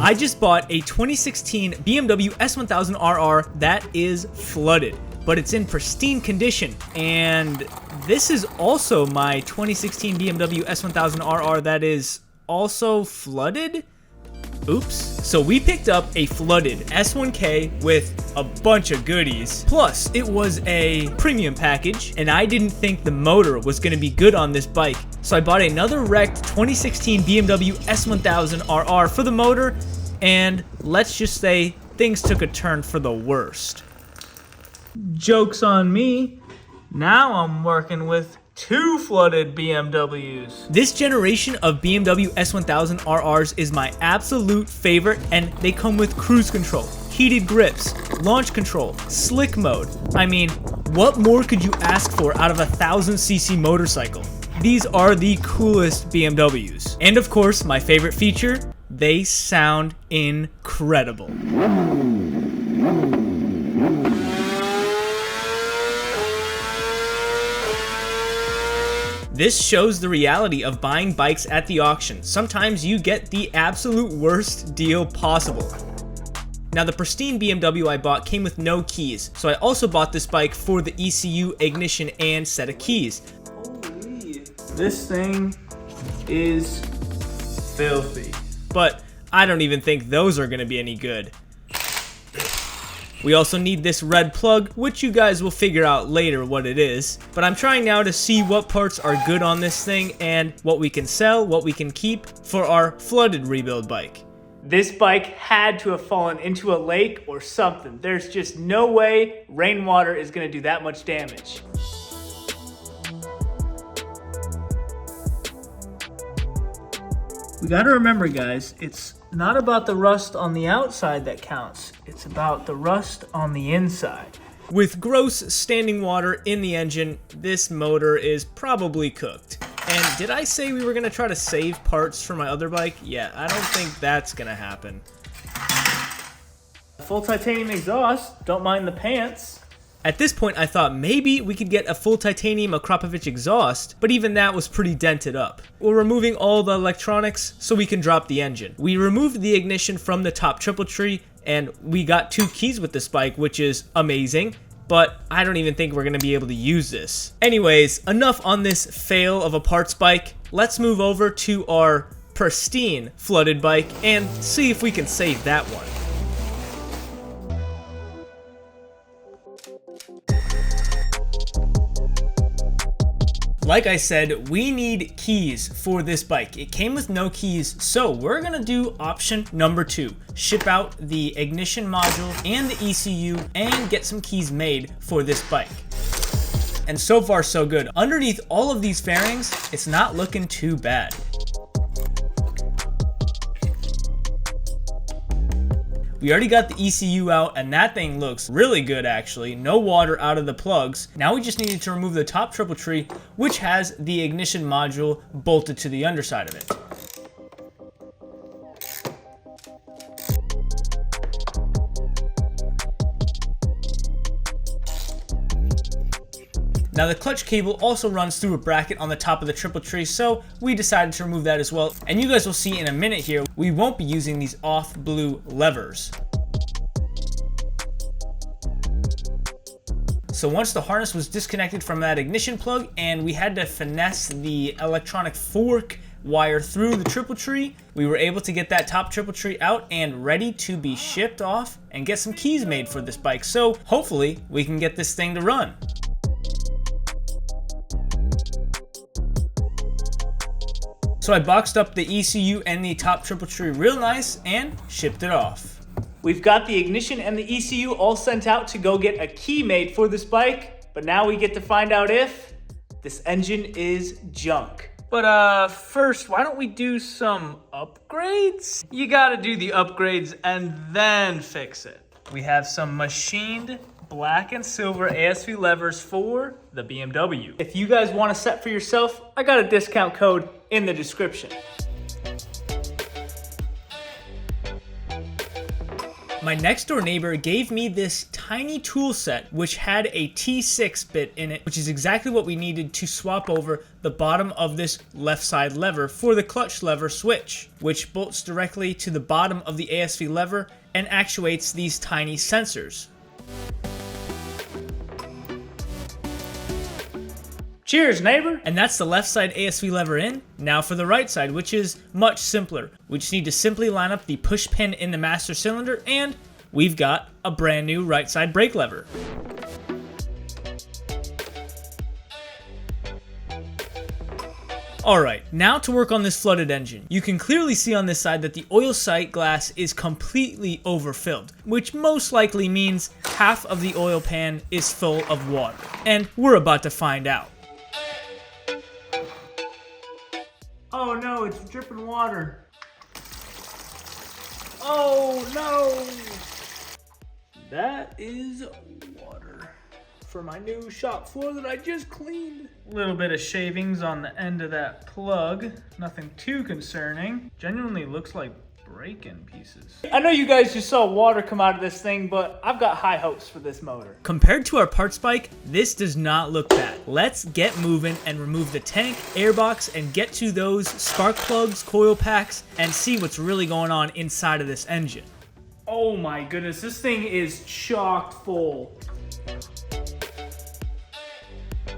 I just bought a 2016 BMW S1000RR that is flooded, but it's in pristine condition. And this is also my 2016 BMW S1000RR that is also flooded? Oops. So we picked up a flooded S1K with a bunch of goodies. Plus, it was a premium package, and I didn't think the motor was going to be good on this bike. So I bought another wrecked 2016 BMW S1000RR for the motor, and let's just say things took a turn for the worst. Joke's on me. Now I'm working with two flooded BMWs. This generation of BMW S1000RRs is my absolute favorite, and they come with cruise control, heated grips, launch control, slick mode. I mean, what more could you ask for out of a 1000cc motorcycle? These are the coolest BMWs. And of course, my favorite feature, they sound incredible. This shows the reality of buying bikes at the auction. Sometimes you get the absolute worst deal possible. Now, the pristine BMW I bought came with no keys, so I also bought this bike for the ECU, ignition, and set of keys. Holy, this thing is filthy. But I don't even think those are gonna be any good. We also need this red plug, which you guys will figure out later what it is. But I'm trying now to see what parts are good on this thing and what we can sell, what we can keep for our flooded rebuild bike. This bike had to have fallen into a lake or something. There's just no way rainwater is gonna do that much damage. We gotta remember, guys, it's not about the rust on the outside that counts. It's about the rust on the inside. With gross standing water in the engine, this motor is probably cooked. And did I say we were gonna try to save parts for my other bike? Yeah, I don't think that's gonna happen. Full titanium exhaust, don't mind the pants. At this point, I thought maybe we could get a full titanium Akropovich exhaust, but even that was pretty dented up. We're removing all the electronics so we can drop the engine. We removed the ignition from the top triple tree, and we got 2 keys with this bike, which is amazing, but I don't even think we're gonna be able to use this. Anyways, enough on this fail of a parts bike. Let's move over to our pristine flooded bike and see if we can save that one. Like I said, we need keys for this bike. It came with no keys, so we're gonna do option number 2. Ship out the ignition module and the ECU and get some keys made for this bike. And so far, so good. Underneath all of these fairings, it's not looking too bad. We already got the ECU out, and that thing looks really good actually. No water out of the plugs. Now we just needed to remove the top triple tree, which has the ignition module bolted to the underside of it. Now the clutch cable also runs through a bracket on the top of the triple tree, so we decided to remove that as well. And you guys will see in a minute here, we won't be using these off blue levers. So once the harness was disconnected from that ignition plug and we had to finesse the electronic fork wire through the triple tree, we were able to get that top triple tree out and ready to be shipped off and get some keys made for this bike. So hopefully we can get this thing to run. So I boxed up the ECU and the top triple tree real nice and shipped it off. We've got the ignition and the ECU all sent out to go get a key made for this bike, but now we get to find out if this engine is junk. But first, why don't we do some upgrades? You gotta do the upgrades and then fix it. We have some machined black and silver ASV levers for the BMW. If you guys want a set for yourself, I got a discount code in the description. My next door neighbor gave me this tiny tool set which had a T6 bit in it, which is exactly what we needed to swap over the bottom of this left side lever for the clutch lever switch, which bolts directly to the bottom of the ASV lever and actuates these tiny sensors. Cheers, neighbor! And that's the left side ASV lever in. Now for the right side, which is much simpler. We just need to simply line up the push pin in the master cylinder, and we've got a brand new right side brake lever. Alright, now to work on this flooded engine. You can clearly see on this side that the oil sight glass is completely overfilled, which most likely means half of the oil pan is full of water. And we're about to find out. Oh no, it's dripping water. Oh no! That is water for my new shop floor that I just cleaned. A little bit of shavings on the end of that plug. Nothing too concerning. Genuinely looks like break-in pieces. I know you guys just saw water come out of this thing, but I've got high hopes for this motor. Compared to our parts bike, this does not look bad. Let's get moving and remove the tank, airbox, and get to those spark plugs, coil packs, and see what's really going on inside of this engine. Oh my goodness, this thing is chock full.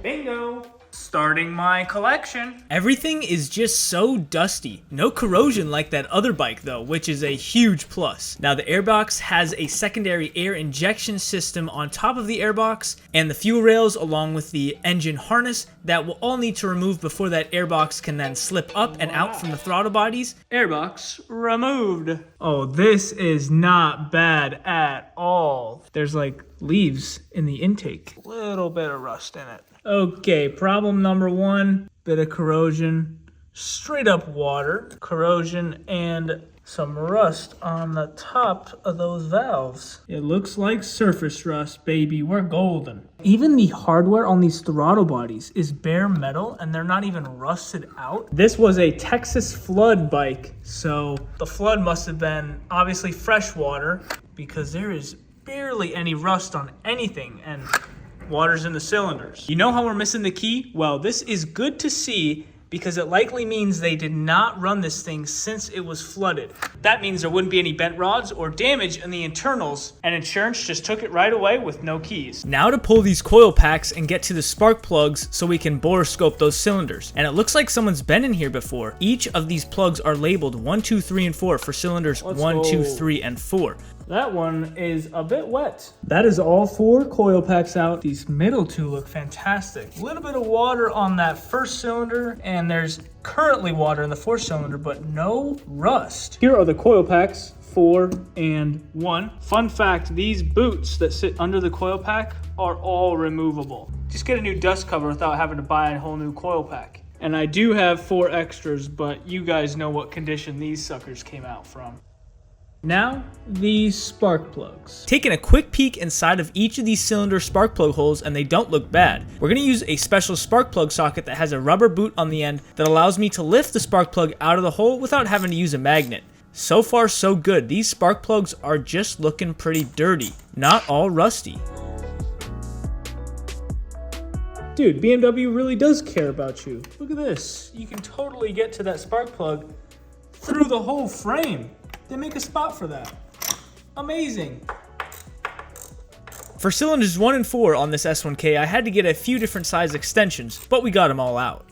Bingo! Starting my collection. Everything is just so dusty. No corrosion like that other bike though, which is a huge plus. Now the airbox has a secondary air injection system on top of the airbox, and the fuel rails along with the engine harness that we'll all need to remove before that airbox can then slip up and out from the throttle bodies. Airbox removed. Oh, this is not bad at all. There's like leaves in the intake. Little bit of rust in it. Okay, problem number one, bit of corrosion, straight up water, corrosion, and some rust on the top of those valves. It looks like surface rust, baby. We're golden. Even the hardware on these throttle bodies is bare metal, and they're not even rusted out. This was a Texas flood bike, so the flood must have been obviously fresh water, because there is barely any rust on anything, and water's in the cylinders. You know how we're missing the key? Well, this is good to see because it likely means they did not run this thing since it was flooded. That means there wouldn't be any bent rods or damage in the internals, and insurance just took it right away with no keys. Now to pull these coil packs and get to the spark plugs so we can bore scope those cylinders. And it looks like someone's been in here before. Each of these plugs are labeled 1, 2, 3, and 4 for cylinders 1, 2, 3, and 4. That one is a bit wet. That is all 4 coil packs out. These middle 2 look fantastic. A little bit of water on that first cylinder, and there's currently water in the 4th cylinder, but no rust. Here are the coil packs, 4 and 1. Fun fact, these boots that sit under the coil pack are all removable. Just get a new dust cover without having to buy a whole new coil pack. And I do have 4 extras, but you guys know what condition these suckers came out from. Now, these spark plugs. Taking a quick peek inside of each of these cylinder spark plug holes, and they don't look bad. We're going to use a special spark plug socket that has a rubber boot on the end that allows me to lift the spark plug out of the hole without having to use a magnet. So far, so good. These spark plugs are just looking pretty dirty, not all rusty. Dude, BMW really does care about you. Look at this. You can totally get to that spark plug through the whole frame. They make a spot for that. Amazing. For cylinders 1 and 4 on this S1K, I had to get a few different size extensions, but we got them all out.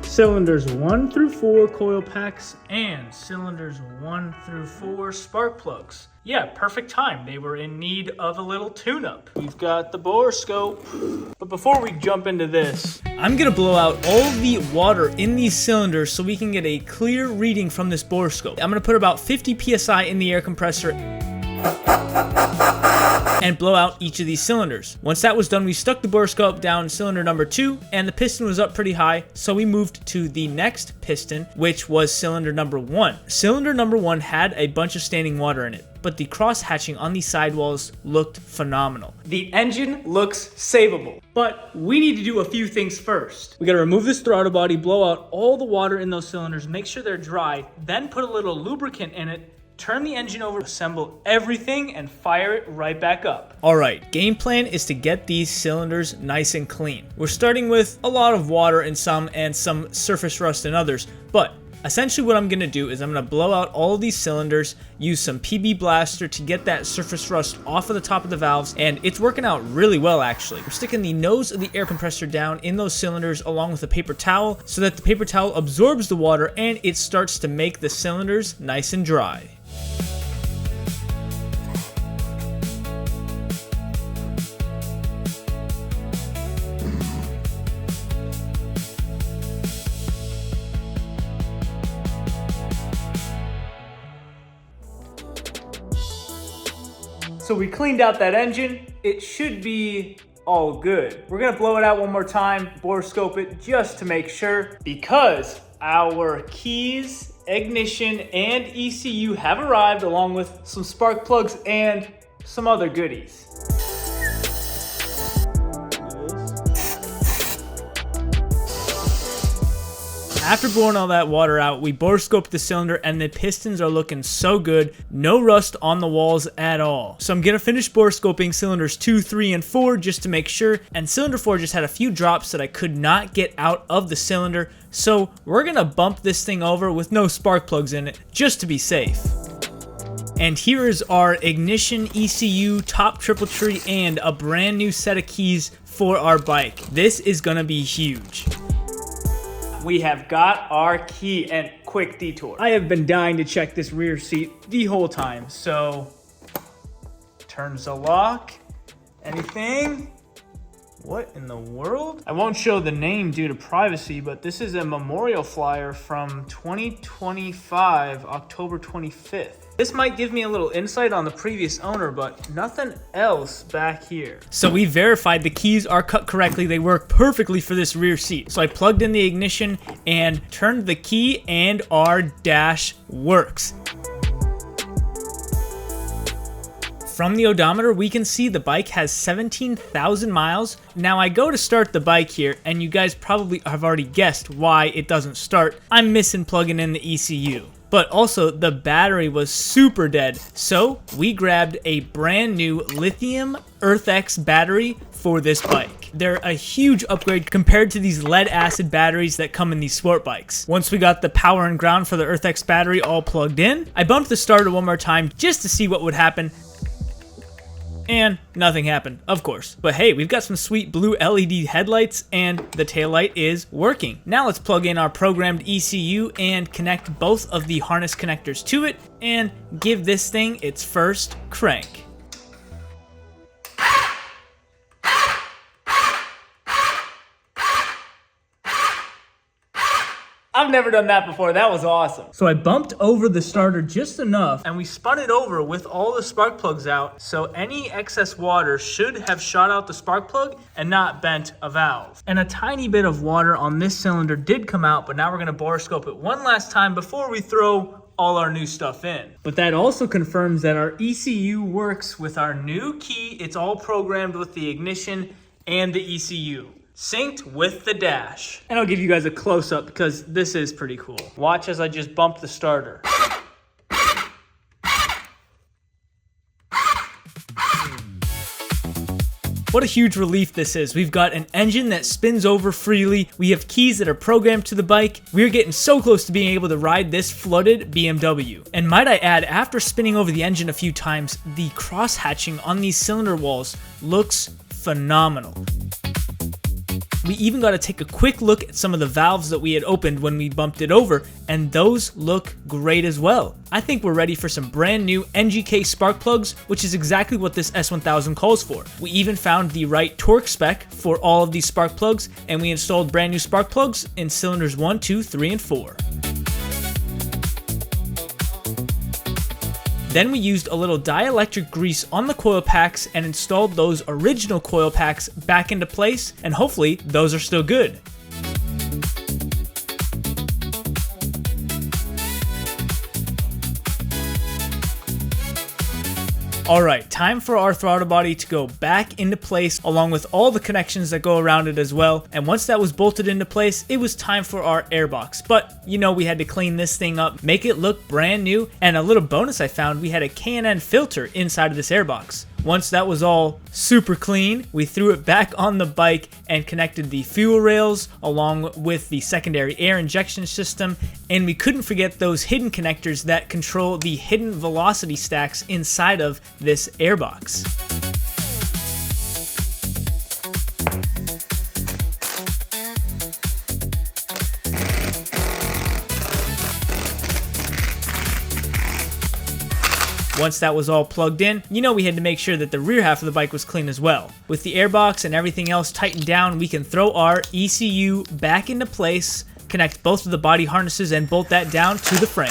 Cylinders 1 through 4 coil packs and cylinders 1 through 4 spark plugs. Yeah, perfect time. They were in need of a little tune-up. We've got the bore scope. But before we jump into this, I'm gonna blow out all the water in these cylinders so we can get a clear reading from this bore scope. I'm gonna put about 50 PSI in the air compressor and blow out each of these cylinders. Once that was done, we stuck the bore scope down cylinder number 2, and the piston was up pretty high, so we moved to the next piston, which was cylinder number 1. Cylinder number 1 had a bunch of standing water in it, but the cross hatching on these sidewalls looked phenomenal. The engine looks savable, but we need to do a few things first. We gotta remove this throttle body, blow out all the water in those cylinders, make sure they're dry, then put a little lubricant in it, turn the engine over, assemble everything, and fire it right back up. Alright, game plan is to get these cylinders nice and clean. We're starting with a lot of water in some and some surface rust in others, but essentially what I'm going to do is I'm going to blow out all of these cylinders, use some PB Blaster to get that surface rust off of the top of the valves, and it's working out really well actually. We're sticking the nose of the air compressor down in those cylinders along with a paper towel so that the paper towel absorbs the water and it starts to make the cylinders nice and dry. So we cleaned out that engine. It should be all good. We're gonna blow it out one more time, borescope it just to make sure, because our keys, ignition, and ECU have arrived along with some spark plugs and some other goodies. After blowing all that water out, we borescoped the cylinder and the pistons are looking so good. No rust on the walls at all. So I'm gonna finish borescoping cylinders 2, 3, and 4 just to make sure. And cylinder 4 just had a few drops that I could not get out of the cylinder. So we're gonna bump this thing over with no spark plugs in it just to be safe. And here is our ignition, ECU, top triple tree, and a brand new set of keys for our bike. This is gonna be huge. We have got our key, and quick detour. I have been dying to check this rear seat the whole time. So, turns the lock. Anything? What in the world? I won't show the name due to privacy, but this is a memorial flyer from 2025, October 25th. This might give me a little insight on the previous owner, but nothing else back here. So we verified the keys are cut correctly. They work perfectly for this rear seat. So I plugged in the ignition and turned the key and our dash works. From the odometer, we can see the bike has 17,000 miles. Now I go to start the bike here, and you guys probably have already guessed why it doesn't start. I'm missing plugging in the ECU. But also, the battery was super dead, so we grabbed a brand new Lithium EarthX battery for this bike. They're a huge upgrade compared to these lead acid batteries that come in these sport bikes. Once we got the power and ground for the EarthX battery all plugged in, I bumped the starter one more time just to see what would happen. And nothing happened, of course. But hey, we've got some sweet blue LED headlights and the taillight is working. Now let's plug in our programmed ECU and connect both of the harness connectors to it and give this thing its first crank. I've never done that before. That was awesome. So I bumped over the starter just enough and we spun it over with all the spark plugs out. So any excess water should have shot out the spark plug and not bent a valve. And a tiny bit of water on this cylinder did come out, but now we're gonna borescope it one last time before we throw all our new stuff in. But that also confirms that our ECU works with our new key. It's all programmed with the ignition and the ECU. Synced with the dash. And I'll give you guys a close-up because this is pretty cool. Watch as I just bump the starter. What a huge relief this is. We've got an engine that spins over freely. We have keys that are programmed to the bike. We're getting so close to being able to ride this flooded BMW. And might I add, after spinning over the engine a few times, the cross-hatching on these cylinder walls looks phenomenal. We even got to take a quick look at some of the valves that we had opened when we bumped it over, and those look great as well. I think we're ready for some brand new NGK spark plugs, which is exactly what this S1000 calls for. We even found the right torque spec for all of these spark plugs, and we installed brand new spark plugs in cylinders 1, 2, 3, and 4. Then we used a little dielectric grease on the coil packs and installed those original coil packs back into place, and hopefully those are still good. Alright, time for our throttle body to go back into place along with all the connections that go around it as well. And once that was bolted into place, it was time for our airbox. But you know, we had to clean this thing up, make it look brand new, and a little bonus I found, we had a K&N filter inside of this airbox. Once that was all super clean, we threw it back on the bike and connected the fuel rails along with the secondary air injection system, and we couldn't forget those hidden connectors that control the hidden velocity stacks inside of this airbox. Once that was all plugged in, you know we had to make sure that the rear half of the bike was clean as well. With the airbox and everything else tightened down, we can throw our ECU back into place, connect both of the body harnesses, and bolt that down to the frame.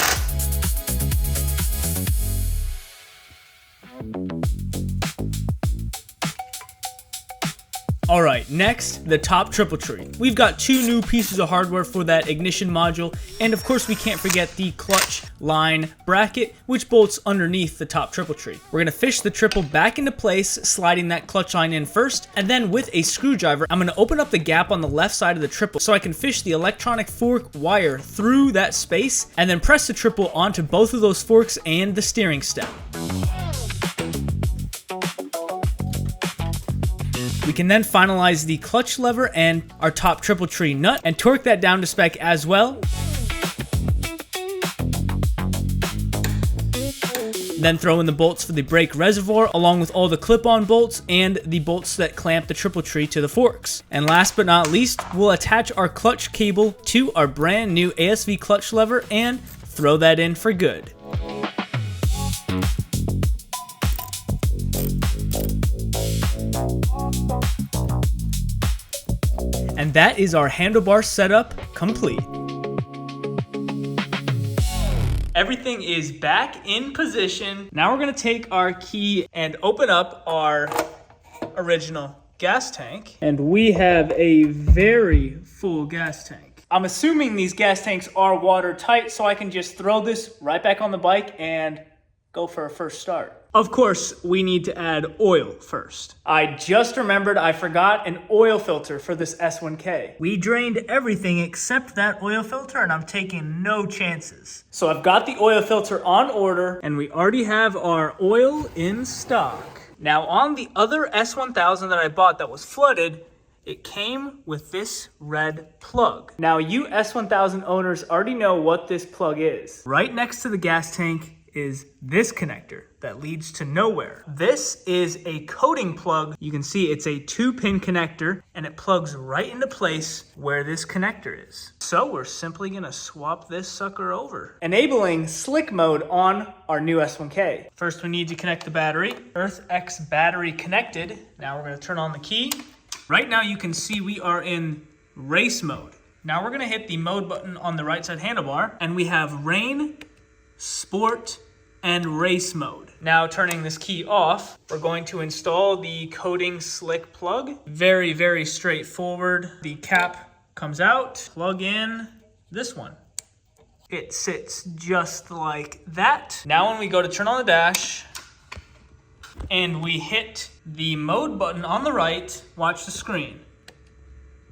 Alright, next, the top triple tree. We've got two new pieces of hardware for that ignition module, and of course we can't forget the clutch line bracket, which bolts underneath the top triple tree. We're going to fish the triple back into place, sliding that clutch line in first, and then with a screwdriver, I'm going to open up the gap on the left side of the triple so I can fish the electronic fork wire through that space, and then press the triple onto both of those forks and the steering stem. We can then finalize the clutch lever and our top triple tree nut and torque that down to spec as well. Then throw in the bolts for the brake reservoir along with all the clip-on bolts and the bolts that clamp the triple tree to the forks. And last but not least, we'll attach our clutch cable to our brand new ASV clutch lever and throw that in for good. And that is our handlebar setup complete. Everything is back in position. Now we're gonna take our key and open up our original gas tank. And we have a very full gas tank. I'm assuming these gas tanks are watertight, so I can just throw this right back on the bike and go for a first start. Of course, we need to add oil first. I just remembered I forgot an oil filter for this S1K. We drained everything except that oil filter, and I'm taking no chances. So I've got the oil filter on order, and we already have our oil in stock. Now on the other S1000 that I bought that was flooded, it came with this red plug. Now you S1000 owners already know what this plug is. Right next to the gas tank is this connector that leads to nowhere. This is a coating plug. You can see it's a 2-pin connector and it plugs right into place where this connector is. So we're simply gonna swap this sucker over, enabling slick mode on our new S1K. First we need to connect the battery. Earth X battery connected. Now we're gonna turn on the key. Right now you can see we are in race mode. Now we're gonna hit the mode button on the right side handlebar and we have rain, sport, and race mode. Now turning this key off, we're going to install the coating slick plug. Very, very straightforward. The cap comes out, plug in this one. It sits just like that. Now when we go to turn on the dash and we hit the mode button on the right, watch the screen.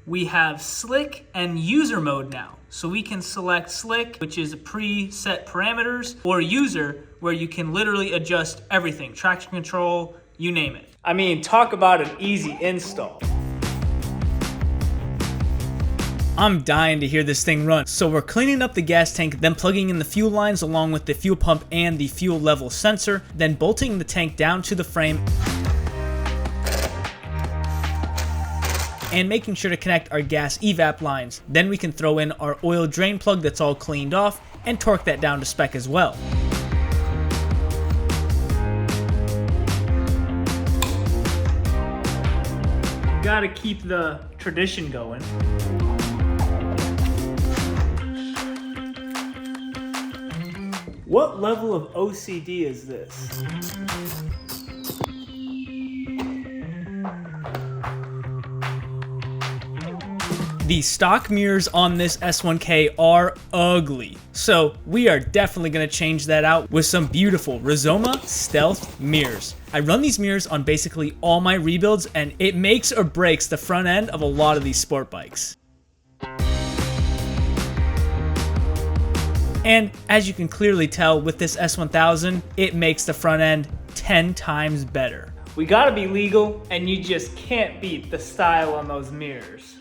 We have slick and user mode now. So we can select slick, which is preset parameters, or user, where you can literally adjust everything, traction control, you name it. I mean, talk about an easy install. I'm dying to hear this thing run. So we're cleaning up the gas tank, then plugging in the fuel lines along with the fuel pump and the fuel level sensor, then bolting the tank down to the frame, and making sure to connect our gas evap lines. Then we can throw in our oil drain plug that's all cleaned off and torque that down to spec as well. Gotta keep the tradition going. What level of OCD is this? The stock mirrors on this S1K are ugly, so we are definitely going to change that out with some beautiful Rizoma Stealth mirrors. I run these mirrors on basically all my rebuilds, and it makes or breaks the front end of a lot of these sport bikes. And as you can clearly tell with this S1000, it makes the front end 10 times better. We gotta be legal, and you just can't beat the style on those mirrors.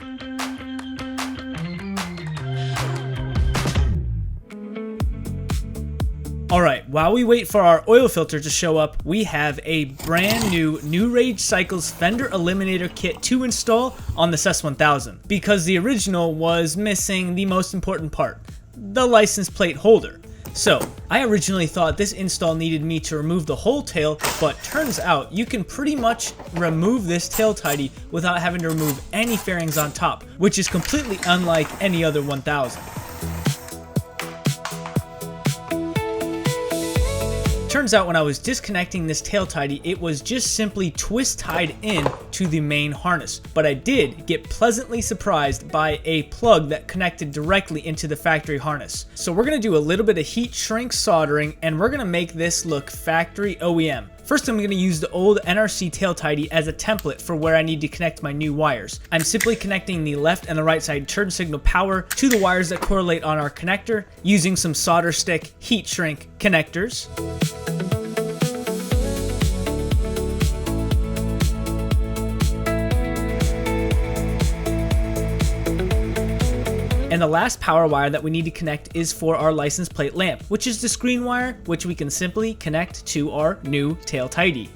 Alright, while we wait for our oil filter to show up, we have a brand new Rage Cycles Fender Eliminator kit to install on this S1000, because the original was missing the most important part, the license plate holder. So, I originally thought this install needed me to remove the whole tail, but turns out you can pretty much remove this tail tidy without having to remove any fairings on top, which is completely unlike any other 1000. Turns out when I was disconnecting this tail tidy, it was just simply twist tied in to the main harness, but I did get pleasantly surprised by a plug that connected directly into the factory harness. So we're going to do a little bit of heat shrink soldering, and we're going to make this look factory OEM. First, I'm going to use the old NRC tail tidy as a template for where I need to connect my new wires. I'm simply connecting the left and the right side turn signal power to the wires that correlate on our connector using some solder stick heat shrink connectors. And the last power wire that we need to connect is for our license plate lamp, which is the screen wire, which we can simply connect to our new tail tidy.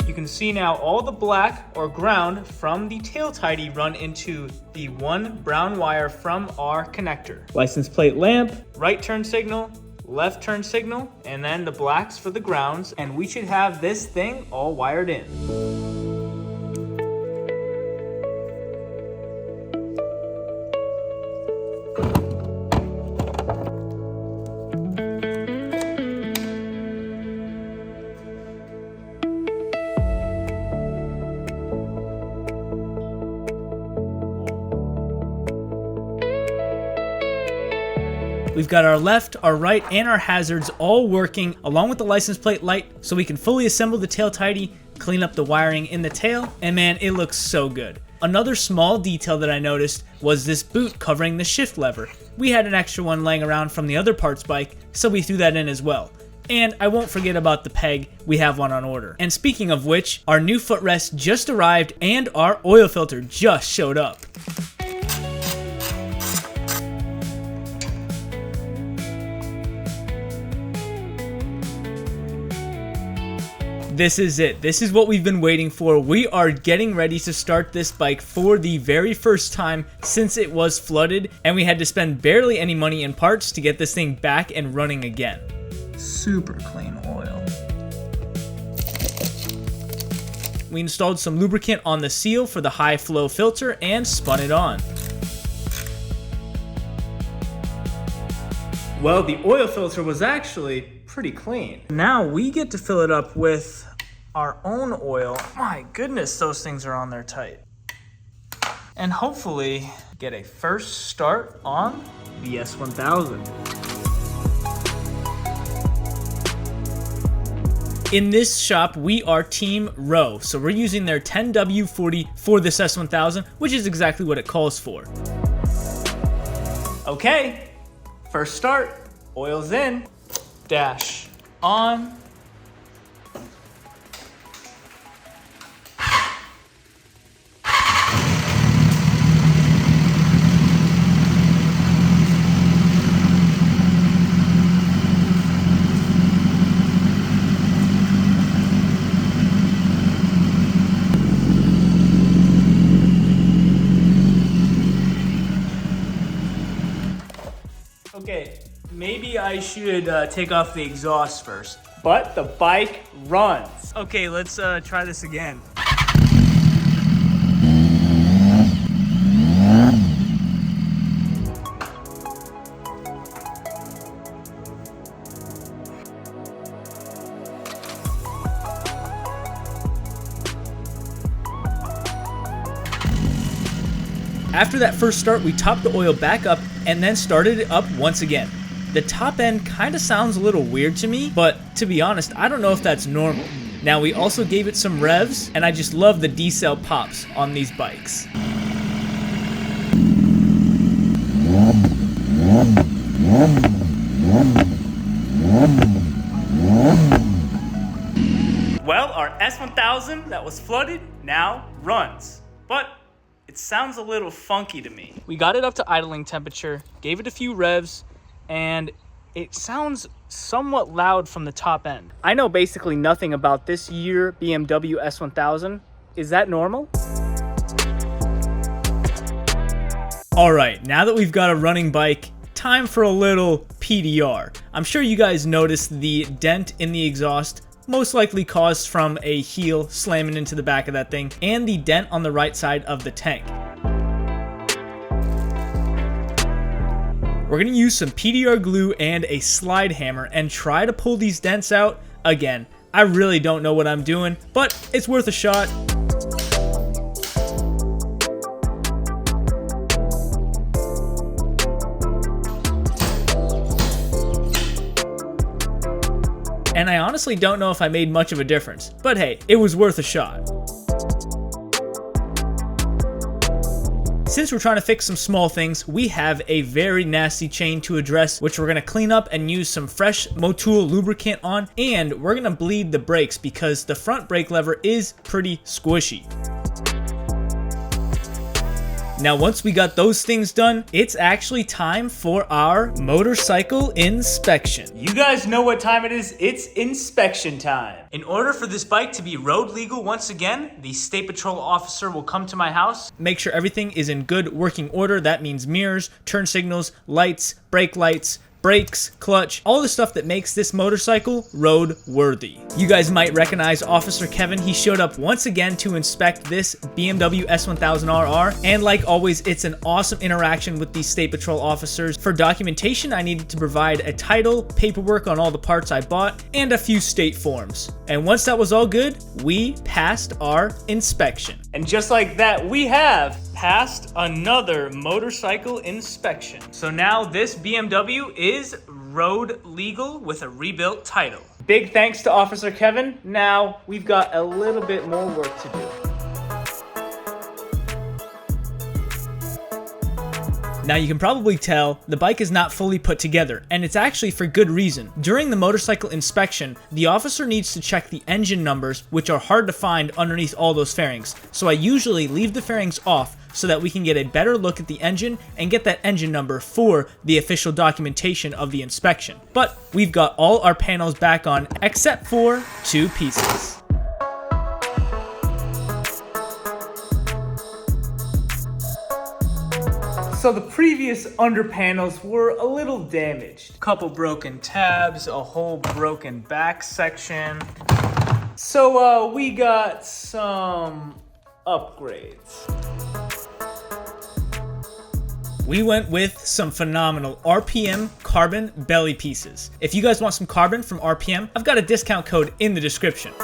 You can see now all the black or ground from the tail tidy run into the one brown wire from our connector. License plate lamp, right turn signal, left turn signal, and then the blacks for the grounds, and we should have this thing all wired in. We've got our left, our right, and our hazards all working along with the license plate light, so we can fully assemble the tail tidy, clean up the wiring in the tail, and man, it looks so good. Another small detail that I noticed was this boot covering the shift lever. We had an extra one laying around from the other parts bike, so we threw that in as well. And I won't forget about the peg, we have one on order. And speaking of which, our new footrest just arrived and our oil filter just showed up. This is it. This is what we've been waiting for. We are getting ready to start this bike for the very first time since it was flooded, and we had to spend barely any money in parts to get this thing back and running again. Super clean oil. We installed some lubricant on the seal for the high flow filter and spun it on. Well, the oil filter was actually pretty clean. Now we get to fill it up with our own oil. My goodness, those things are on there tight. And hopefully get a first start on the S1000. In this shop, we are Team Row, so we're using their 10W40 for this S1000, which is exactly what it calls for. Okay, first start, oil's in, dash on. Okay, maybe I should take off the exhaust first, but the bike runs. Okay, let's try this again. After that first start, we topped the oil back up and then started it up once again. The top end kind of sounds a little weird to me, but to be honest, I don't know if that's normal. Now we also gave it some revs, and I just love the decel pops on these bikes. Well, our S1000 that was flooded now runs, but it sounds a little funky to me. We got it up to idling temperature, gave it a few revs, and it sounds somewhat loud from the top end. I know basically nothing about this year BMW S1000. Is that normal? All right, now that we've got a running bike, time for a little PDR. I'm sure you guys noticed the dent in the exhaust, most likely caused from a heel slamming into the back of that thing, and the dent on the right side of the tank. We're gonna use some PDR glue and a slide hammer and try to pull these dents out. Again, I really don't know what I'm doing, but it's worth a shot. And I honestly don't know if I made much of a difference, but hey, it was worth a shot. Since we're trying to fix some small things, we have a very nasty chain to address, which we're going to clean up and use some fresh Motul lubricant on, and we're going to bleed the brakes because the front brake lever is pretty squishy. Now, once we got those things done, it's actually time for our motorcycle inspection. You guys know what time it is. It's inspection time. In order for this bike to be road legal once again, the State Patrol officer will come to my house, make sure everything is in good working order. That means mirrors, turn signals, lights, brake lights, brakes, clutch, all the stuff that makes this motorcycle road worthy. You guys might recognize Officer Kevin. He showed up once again to inspect this BMW S1000RR, and like always, it's an awesome interaction with these State Patrol officers. For documentation, I needed to provide a title, paperwork on all the parts I bought, and a few state forms. And once that was all good, we passed our inspection. And just like that, we have passed another motorcycle inspection. So now this BMW is road legal with a rebuilt title. Big thanks to Officer Kevin. Now we've got a little bit more work to do. Now you can probably tell the bike is not fully put together, and it's actually for good reason. During the motorcycle inspection, the officer needs to check the engine numbers, which are hard to find underneath all those fairings. So I usually leave the fairings off so that we can get a better look at the engine and get that engine number for the official documentation of the inspection. But we've got all our panels back on except for two pieces. So the previous under panels were a little damaged. Couple broken tabs, a whole broken back section. So we got some upgrades. We went with some phenomenal RPM carbon belly pieces. If you guys want some carbon from RPM, I've got a discount code in the description.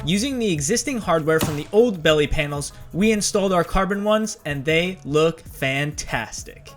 Using the existing hardware from the old belly panels, we installed our carbon ones, and they look fantastic.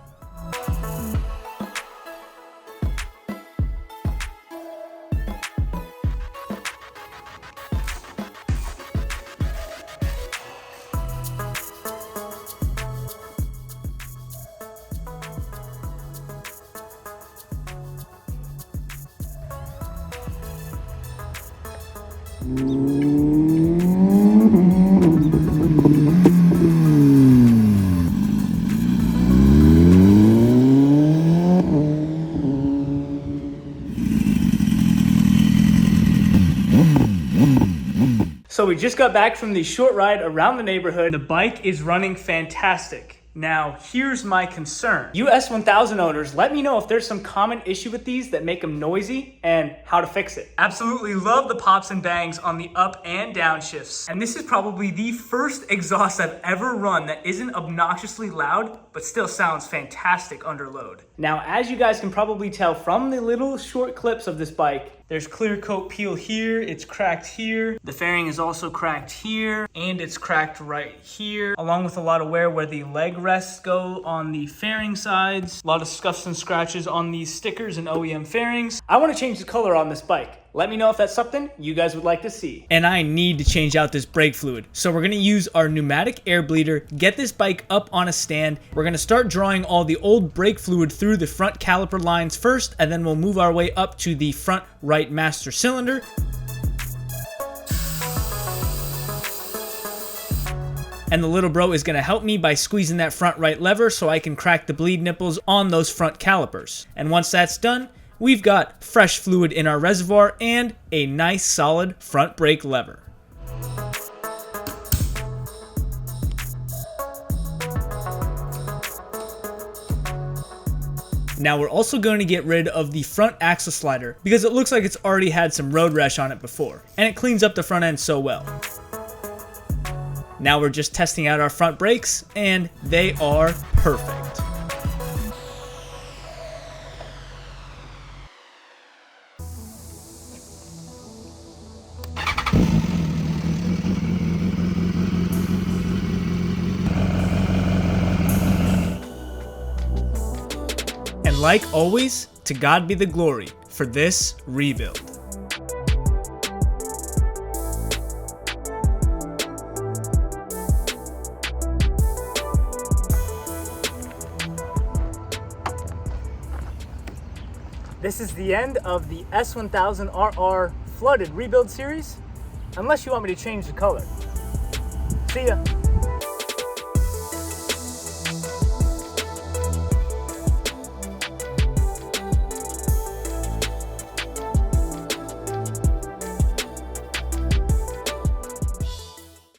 So we just got back from the short ride around the neighborhood. The bike is running fantastic. Now, here's my concern. You S1000 owners, let me know if there's some common issue with these that make them noisy and how to fix it. Absolutely love the pops and bangs on the up and down shifts. And this is probably the first exhaust I've ever run that isn't obnoxiously loud, but still sounds fantastic under load. Now, as you guys can probably tell from the little short clips of this bike, there's clear coat peel here, it's cracked here. The fairing is also cracked here, and it's cracked right here, along with a lot of wear where the leg rests go on the fairing sides. A lot of scuffs and scratches on these stickers and OEM fairings. I want to change the color on this bike. Let me know if that's something you guys would like to see. And I need to change out this brake fluid. So we're gonna use our pneumatic air bleeder, get this bike up on a stand. We're gonna start drawing all the old brake fluid through the front caliper lines first, and then we'll move our way up to the front right master cylinder. And the little bro is gonna help me by squeezing that front right lever so I can crack the bleed nipples on those front calipers. And once that's done, we've got fresh fluid in our reservoir and a nice solid front brake lever. Now we're also going to get rid of the front axle slider because it looks like it's already had some road rash on it before, and it cleans up the front end so well. Now we're just testing out our front brakes, and they are perfect. And like always, to God be the glory for this rebuild. This is the end of the S1000RR flooded rebuild series, unless you want me to change the color. See ya.